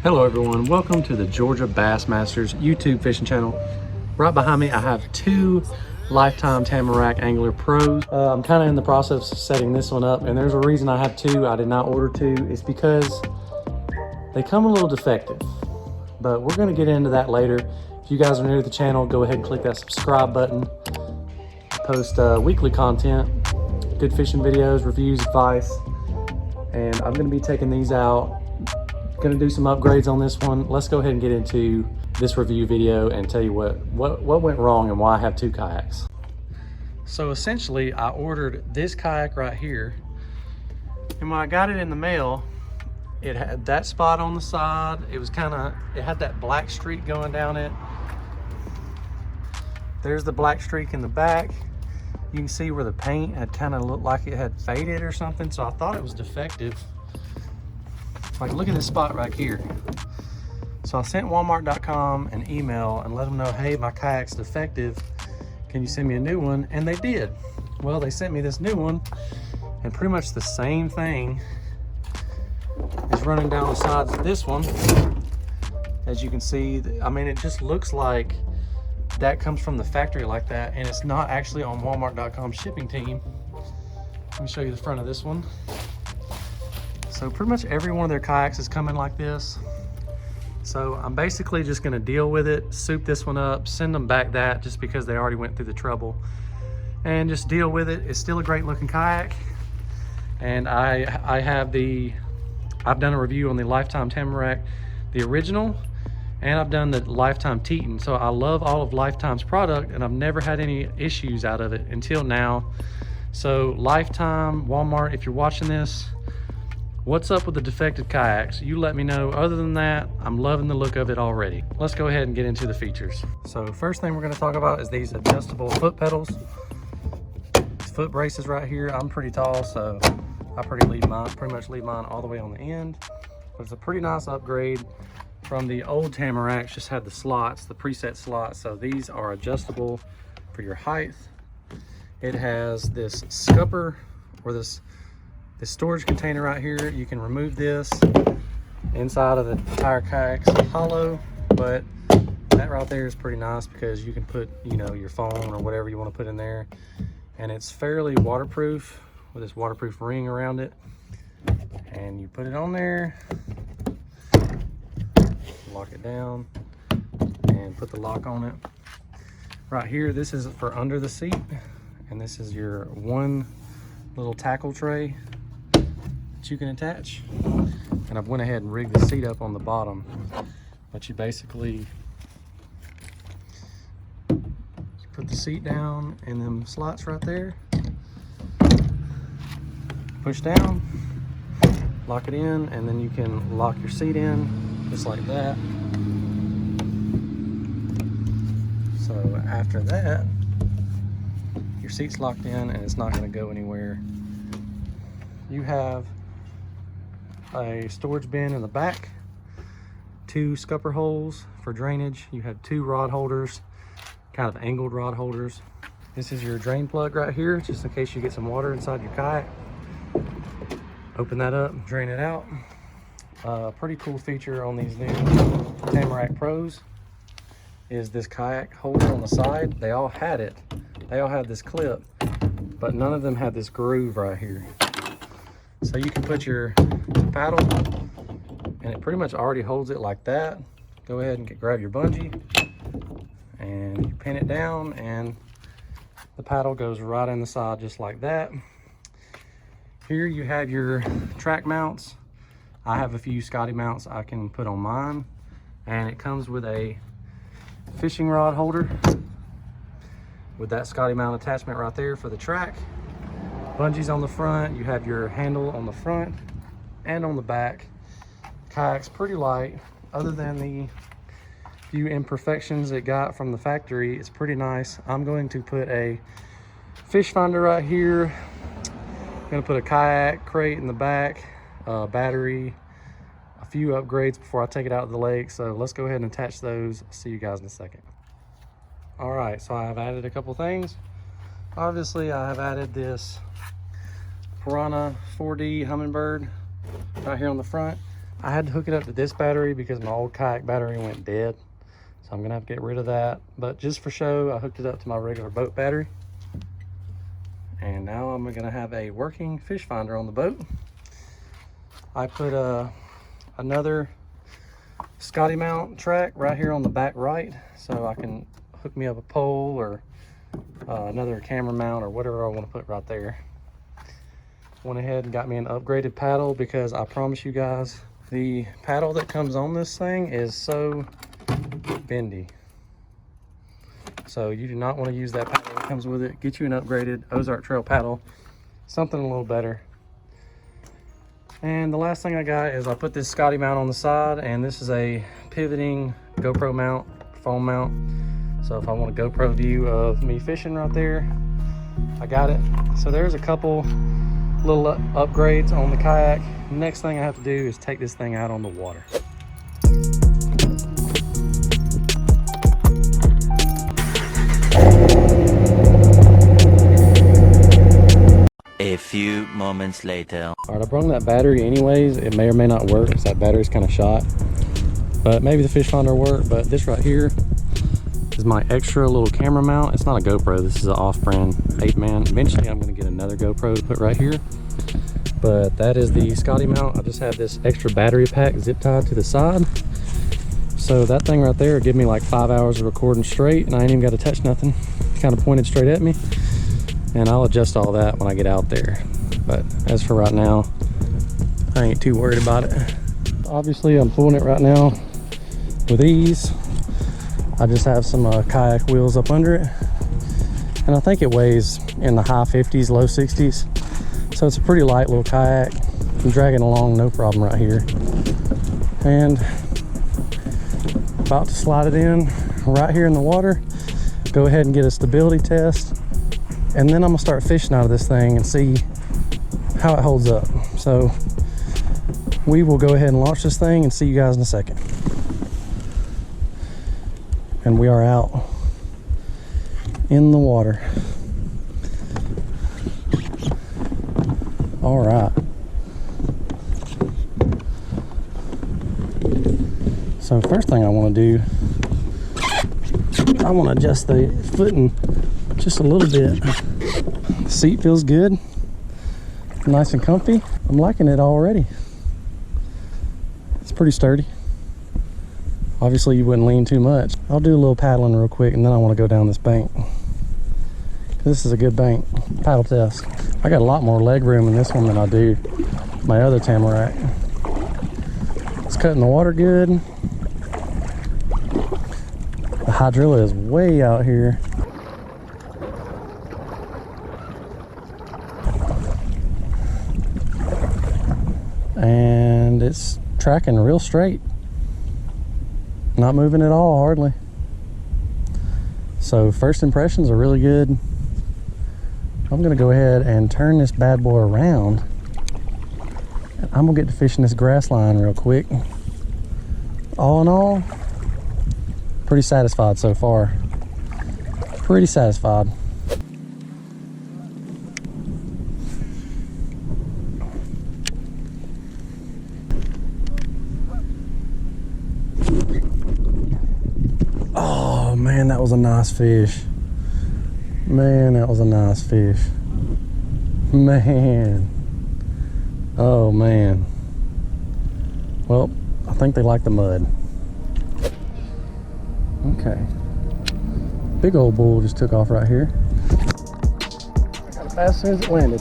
Hello everyone, welcome to the Georgia Bassmasters YouTube fishing channel. Right behind me I have two Lifetime Tamarack Angler Pros. I'm kind of in the process of setting this one up, and there's a reason I have two. I did not order two. It's because they come a little defective, but we're going to get into that later. If you guys are new to the channel, go ahead and click that subscribe button. I post weekly content, good fishing videos, reviews, advice, and I'm going to be taking these out. Going to do some upgrades on this one. Let's go ahead and get into this review video and tell you what went wrong and why I have two kayaks. So essentially I ordered this kayak right here, and when I got it in the mail, it had that spot on the side. It was it had that black streak going down it. There's the black streak in the back. You can see where the paint had kind of looked like it had faded or something, so I thought it was defective. Like, look at this spot right here. So I sent Walmart.com an email and let them know, hey, my kayak's defective. Can you send me a new one? And they did. Well, they sent me this new one, and pretty much the same thing is running down the sides of this one. As you can see, I mean, it just looks like that comes from the factory like that, and it's not actually on Walmart.com shipping team. Let me show you the front of this one. So pretty much every one of their kayaks is coming like this. So I'm basically just gonna deal with it, soup this one up, send them back that just because they already went through the trouble, and just deal with it. It's still a great looking kayak. And I've done a review on the Lifetime Tamarack, the original, and I've done the Lifetime Teton. So I love all of Lifetime's product, and I've never had any issues out of it until now. So Lifetime, Walmart, if you're watching this, what's up with the defective kayaks? You let me know. Other than that, I'm loving the look of it already. Let's go ahead and get into the features. So first thing we're going to talk about is these adjustable foot pedals. These foot braces right here. I'm pretty tall, so I pretty much leave mine all the way on the end. But it's a pretty nice upgrade from the old Tamaracks. Just had the slots, the preset slots. So these are adjustable for your height. It has this scupper, or this storage container right here. You can remove this. Inside of the entire kayak's hollow, but that right there is pretty nice because you can put, you know, your phone or whatever you want to put in there, and it's fairly waterproof with this waterproof ring around it. And you put it on there, lock it down, and put the lock on it. Right here, this is for under the seat, and this is your one little tackle tray you can attach. And I've went ahead and rigged the seat up on the bottom, but you basically put the seat down in them slots right there, push down, lock it in, and then you can lock your seat in just like that. So after that, your seat's locked in and it's not going to go anywhere. You have a storage bin in the back, two scupper holes for drainage. You have two rod holders, kind of angled rod holders. This is your drain plug right here, just in case you get some water inside your kayak. Open that up, drain it out. Pretty cool feature on these new Tamarack Pros is this kayak holder on the side. They all had it. They all had this clip, but none of them had this groove right here. So you can put your paddle, and it pretty much already holds it like that. Go ahead and grab your bungee, and you pin it down, and the paddle goes right in the side just like that. Here you have your track mounts. I have a few Scotty mounts I can put on mine, and it comes with a fishing rod holder with that Scotty mount attachment right there for the track. Bungees on the front. You have your handle on the front and on the back. Kayak's pretty light. Other than the few imperfections it got from the factory, it's pretty nice. I'm going to put a fish finder right here. I'm going to put a kayak crate in the back, battery, a few upgrades before I take it out of the lake. So let's go ahead and attach those. See you guys in a second. All right, so I have added a couple things. Obviously, I have added this Piranha 4D Humminbird right here on the front. I had to hook it up to this battery because my old kayak battery went dead. So I'm gonna have to get rid of that. But just for show, I hooked it up to my regular boat battery. And now I'm gonna have a working fish finder on the boat. I put another Scotty mount track right here on the back right, so I can hook me up a pole or another camera mount or whatever I want to put right there. Went ahead and got me an upgraded paddle because I promise you guys, the paddle that comes on this thing is so bendy. So you do not want to use that paddle that comes with it. Get you an upgraded Ozark Trail paddle, something a little better. And the last thing I got is I put this Scotty mount on the side, and this is a pivoting GoPro mount, phone mount. So if I want a GoPro view of me fishing right there, I got it. So there's a couple little upgrades on the kayak. Next thing I have to do is take this thing out on the water. A few moments later. All right, I brought that battery anyways. It may or may not work because that battery's kind of shot, but maybe the fish finder will work. But this right here is my extra little camera mount. It's not a GoPro, this is an off-brand 8-man. Eventually I'm going to get another GoPro to put right here, but that is the Scotty mount. I just have this extra battery pack zip tied to the side, so that thing right there will give me like 5 hours of recording straight, and I ain't even got to touch nothing. It's kind of pointed straight at me, and I'll adjust all that when I get out there. But as for right now, I ain't too worried about it. Obviously I'm pulling it right now with ease. I just have some kayak wheels up under it, and I think it weighs in the high 50s, low 60s. So it's a pretty light little kayak. I'm dragging along no problem right here. And about to slide it in right here in the water. Go ahead and get a stability test, and then I'm gonna start fishing out of this thing and see how it holds up. So we will go ahead and launch this thing and see you guys in a second. And we are out in the water. All right. So first thing I want to do, I want to adjust the footing just a little bit. The seat feels good, nice and comfy. I'm liking it already. It's pretty sturdy. Obviously you wouldn't lean too much. I'll do a little paddling real quick, and then I want to go down this bank. This is a good bank. Paddle test. I got a lot more leg room in this one than I do my other Tamarack. It's cutting the water good. The hydrilla is way out here. And it's tracking real straight. Not moving at all, hardly. So first impressions are really good. I'm gonna go ahead and turn this bad boy around. And I'm gonna get to fishing this grass line real quick. All in all, pretty satisfied so far. Pretty satisfied. Man, that was a nice fish. Man, that was a nice fish. Man. Oh, man. Well, I think they like the mud. Okay. Big old bull just took off right here. I got a bass as soon as it landed.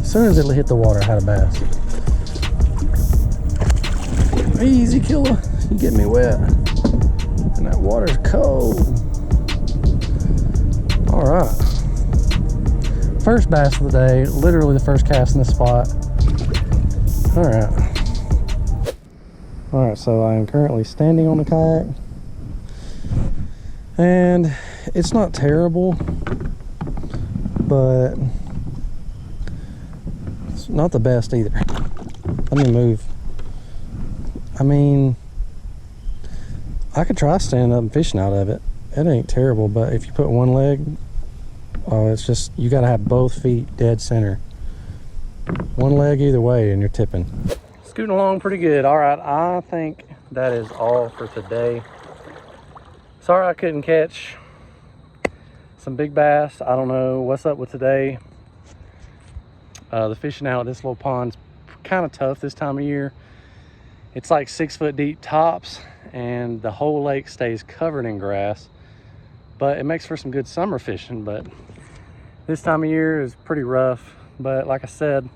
As soon as it hit the water, I had a bass. Easy, killer. You get me wet. And that water's cold. All right. First bass of the day, literally the first cast in this spot. All right. All right, so I am currently standing on the kayak. And it's not terrible, but it's not the best either. Let me move. I mean, I could try standing up and fishing out of it. It ain't terrible, but if you put one leg, oh, it's just, you gotta have both feet dead center. One leg either way and you're tipping. Scooting along pretty good. All right, I think that is all for today. Sorry I couldn't catch some big bass. I don't know what's up with today. The fishing out at this little pond's kind of tough this time of year. It's like 6 foot deep tops and the whole lake stays covered in grass, but it makes for some good summer fishing. But this time of year is pretty rough. But like I said,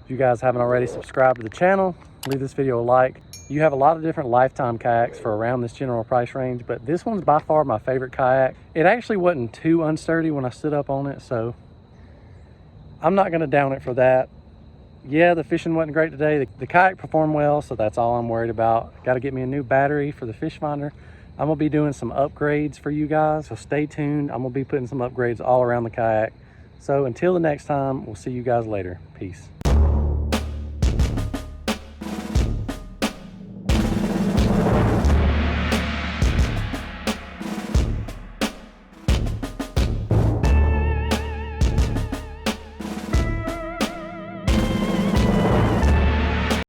if you guys haven't already subscribed to the channel, leave this video a like. You have a lot of different lifetime kayaks for around this general price range, but this one's by far my favorite kayak. It actually wasn't too unsturdy when I stood up on it, so I'm not gonna down it for that. Yeah, the fishing wasn't great today. The kayak performed well, so that's all I'm worried about. Got to get me a new battery for the fish finder. I'm gonna be doing some upgrades for you guys, so stay tuned. I'm gonna be putting some upgrades all around the kayak. So until the next time, we'll see you guys later. Peace.